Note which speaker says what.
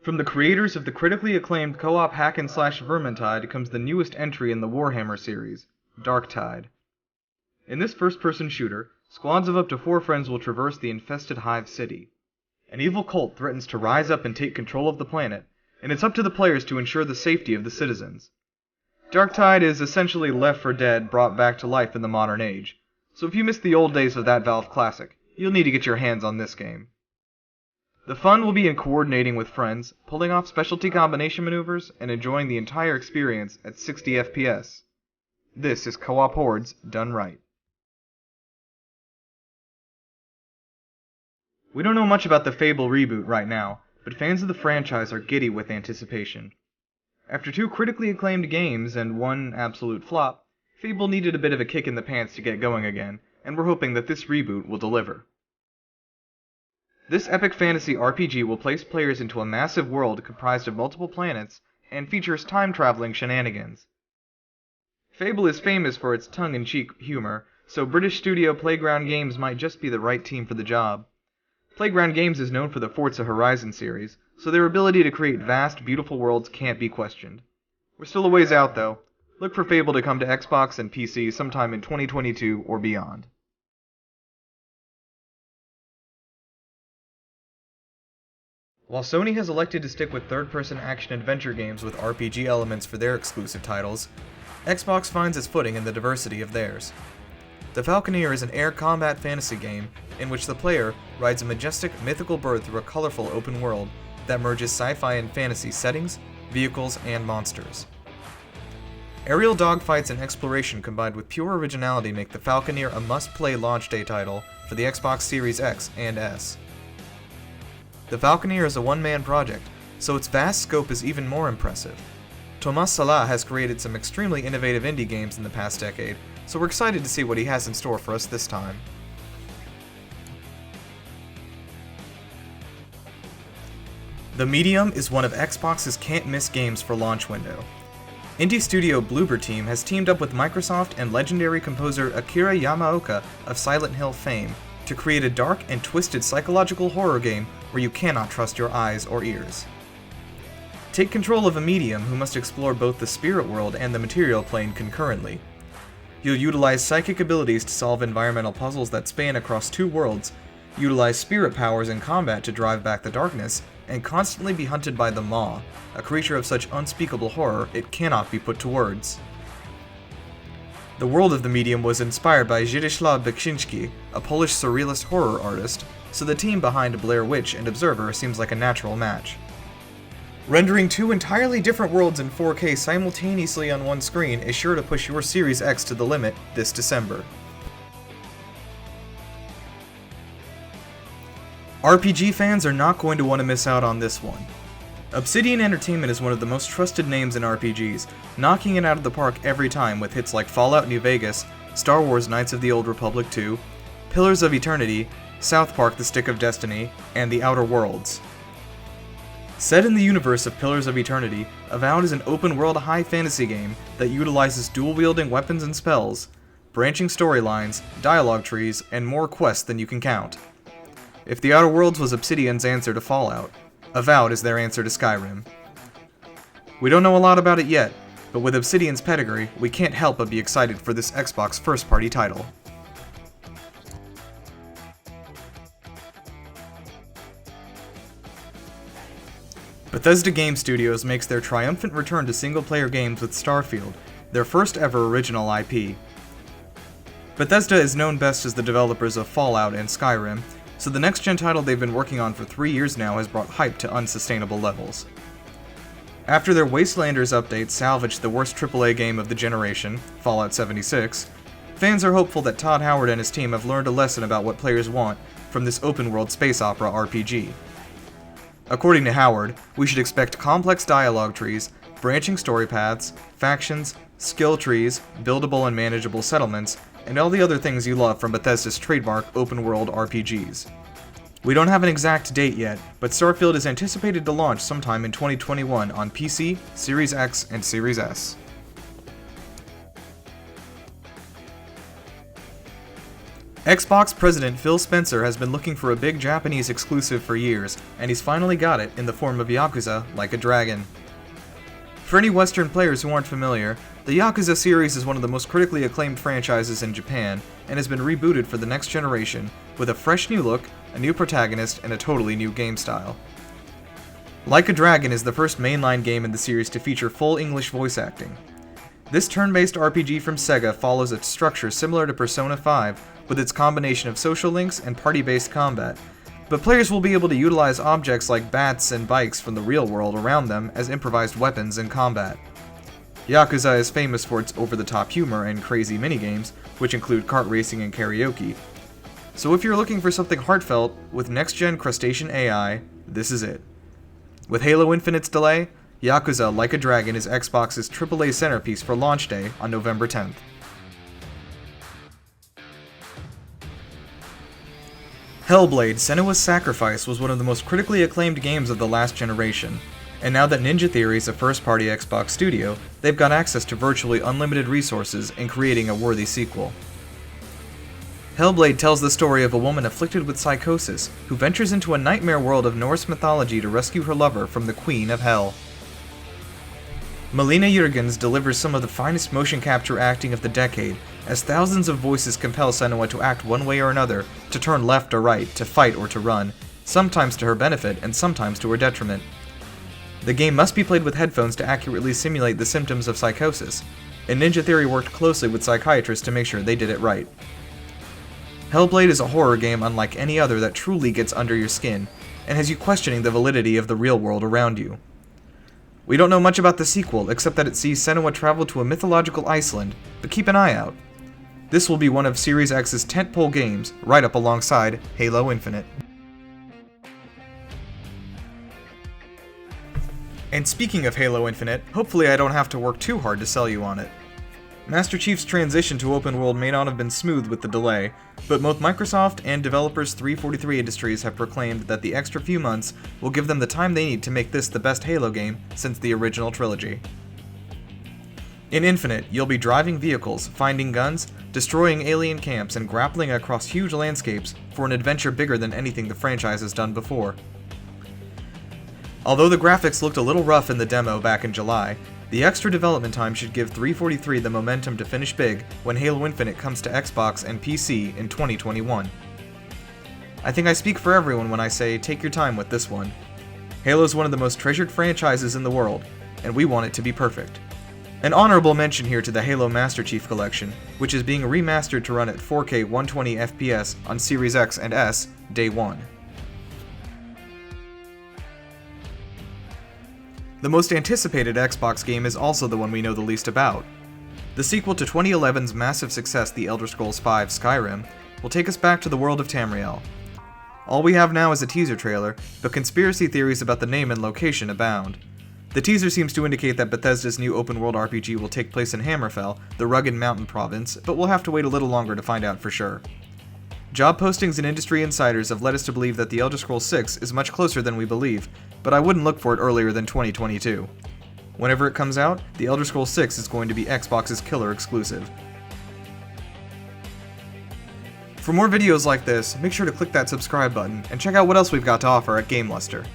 Speaker 1: From the creators of the critically acclaimed co-op hack-and-slash Vermintide comes the newest entry in the Warhammer series, Darktide. In this first-person shooter, squads of up to 4 friends will traverse the infested Hive City. An evil cult threatens to rise up and take control of the planet, and it's up to the players to ensure the safety of the citizens. Darktide is essentially Left 4 Dead brought back to life in the modern age, so if you missed the old days of that Valve classic, you'll need to get your hands on this game. The fun will be in coordinating with friends, pulling off specialty combination maneuvers, and enjoying the entire experience at 60 FPS. This is Co-op Hordes done right. We don't know much about the Fable reboot right now, but fans of the franchise are giddy with anticipation. After 2 critically acclaimed games and 1 absolute flop, Fable needed a bit of a kick in the pants to get going again, and we're hoping that this reboot will deliver. This epic fantasy RPG will place players into a massive world comprised of multiple planets and features time-traveling shenanigans. Fable is famous for its tongue-in-cheek humor, so British studio Playground Games might just be the right team for the job. Playground Games is known for the Forza Horizon series, so their ability to create vast, beautiful worlds can't be questioned. We're still a ways out, though. Look for Fable to come to Xbox and PC sometime in 2022 or beyond. While Sony has elected to stick with third-person action-adventure games with RPG elements for their exclusive titles, Xbox finds its footing in the diversity of theirs. The Falconer is an air combat fantasy game in which the player rides a majestic, mythical bird through a colorful open world that merges sci-fi and fantasy settings, vehicles, and monsters. Aerial dogfights and exploration combined with pure originality make the Falconer a must-play launch day title for the Xbox Series X and S. The Falconer is a one-man project, so its vast scope is even more impressive. Thomas Salah has created some extremely innovative indie games in the past decade, so we're excited to see what he has in store for us this time. The Medium is one of Xbox's can't-miss games for launch window. Indie studio Bloober Team has teamed up with Microsoft and legendary composer Akira Yamaoka of Silent Hill fame to create a dark and twisted psychological horror game where you cannot trust your eyes or ears. Take control of a medium who must explore both the spirit world and the material plane concurrently. You'll utilize psychic abilities to solve environmental puzzles that span across 2 worlds, utilize spirit powers in combat to drive back the darkness, and constantly be hunted by the Maw, a creature of such unspeakable horror it cannot be put to words. The world of the medium was inspired by Zdzisław Beksiński, a Polish surrealist horror artist, so the team behind Blair Witch and Observer seems like a natural match. Rendering 2 entirely different worlds in 4K simultaneously on one screen is sure to push your Series X to the limit this December. RPG fans are not going to want to miss out on this one. Obsidian Entertainment is one of the most trusted names in RPGs, knocking it out of the park every time with hits like Fallout New Vegas, Star Wars Knights of the Old Republic 2, Pillars of Eternity, South Park The Stick of Destiny, and The Outer Worlds. Set in the universe of Pillars of Eternity, Avowed is an open-world high fantasy game that utilizes dual-wielding weapons and spells, branching storylines, dialogue trees, and more quests than you can count. If The Outer Worlds was Obsidian's answer to Fallout, Avowed is their answer to Skyrim. We don't know a lot about it yet, but with Obsidian's pedigree, we can't help but be excited for this Xbox first-party title. Bethesda Game Studios makes their triumphant return to single-player games with Starkfield, their first-ever original IP. Bethesda is known best as the developers of Fallout and Skyrim, so the next-gen title they've been working on for 3 years now has brought hype to unsustainable levels. After their Wastelanders update salvaged the worst AAA game of the generation, Fallout 76, fans are hopeful that Todd Howard and his team have learned a lesson about what players want from this open-world space opera RPG. According to Howard, we should expect complex dialogue trees, branching story paths, factions, skill trees, buildable and manageable settlements, and all the other things you love from Bethesda's trademark open-world RPGs. We don't have an exact date yet, but Starkfield is anticipated to launch sometime in 2021 on PC, Series X, and Series S. Xbox President Phil Spencer has been looking for a big Japanese exclusive for years, and he's finally got it in the form of Yakuza Like a Dragon. For any Western players who aren't familiar, the Yakuza series is one of the most critically acclaimed franchises in Japan, and has been rebooted for the next generation, with a fresh new look, a new protagonist, and a totally new game style. Like a Dragon is the first mainline game in the series to feature full English voice acting. This turn-based RPG from Sega follows a structure similar to Persona 5, with its combination of social links and party-based combat, but players will be able to utilize objects like bats and bikes from the real world around them as improvised weapons in combat. Yakuza is famous for its over-the-top humor and crazy minigames, which include kart racing and karaoke. So if you're looking for something heartfelt with next-gen crustacean AI, this is it. With Halo Infinite's delay, Yakuza Like a Dragon is Xbox's AAA centerpiece for launch day on November 10th. Hellblade: Senua's Sacrifice was one of the most critically acclaimed games of the last generation, and now that Ninja Theory is a first-party Xbox studio, they've got access to virtually unlimited resources in creating a worthy sequel. Hellblade tells the story of a woman afflicted with psychosis who ventures into a nightmare world of Norse mythology to rescue her lover from the Queen of Hell. Melina Jurgens delivers some of the finest motion capture acting of the decade, as thousands of voices compel Senua to act one way or another, to turn left or right, to fight or to run, sometimes to her benefit and sometimes to her detriment. The game must be played with headphones to accurately simulate the symptoms of psychosis, and Ninja Theory worked closely with psychiatrists to make sure they did it right. Hellblade is a horror game unlike any other that truly gets under your skin, and has you questioning the validity of the real world around you. We don't know much about the sequel, except that it sees Senua travel to a mythological Iceland, but keep an eye out. This will be one of Series X's tentpole games, right up alongside Halo Infinite. And speaking of Halo Infinite, hopefully I don't have to work too hard to sell you on it. Master Chief's transition to open world may not have been smooth with the delay, but both Microsoft and developers 343 Industries have proclaimed that the extra few months will give them the time they need to make this the best Halo game since the original trilogy. In Infinite, you'll be driving vehicles, finding guns, destroying alien camps, and grappling across huge landscapes for an adventure bigger than anything the franchise has done before. Although the graphics looked a little rough in the demo back in July, the extra development time should give 343 the momentum to finish big when Halo Infinite comes to Xbox and PC in 2021. I think I speak for everyone when I say take your time with this one. Halo is one of the most treasured franchises in the world, and we want it to be perfect. An honorable mention here to the Halo Master Chief Collection, which is being remastered to run at 4K 120 FPS on Series X and S day one. The most anticipated Xbox game is also the one we know the least about. The sequel to 2011's massive success, The Elder Scrolls V: Skyrim, will take us back to the world of Tamriel. All we have now is a teaser trailer, but conspiracy theories about the name and location abound. The teaser seems to indicate that Bethesda's new open-world RPG will take place in Hammerfell, the rugged mountain province, but we'll have to wait a little longer to find out for sure. Job postings and industry insiders have led us to believe that The Elder Scrolls 6 is much closer than we believe, but I wouldn't look for it earlier than 2022. Whenever it comes out, The Elder Scrolls 6 is going to be Xbox's killer exclusive. For more videos like this, make sure to click that subscribe button, and check out what else we've got to offer at GameLuster.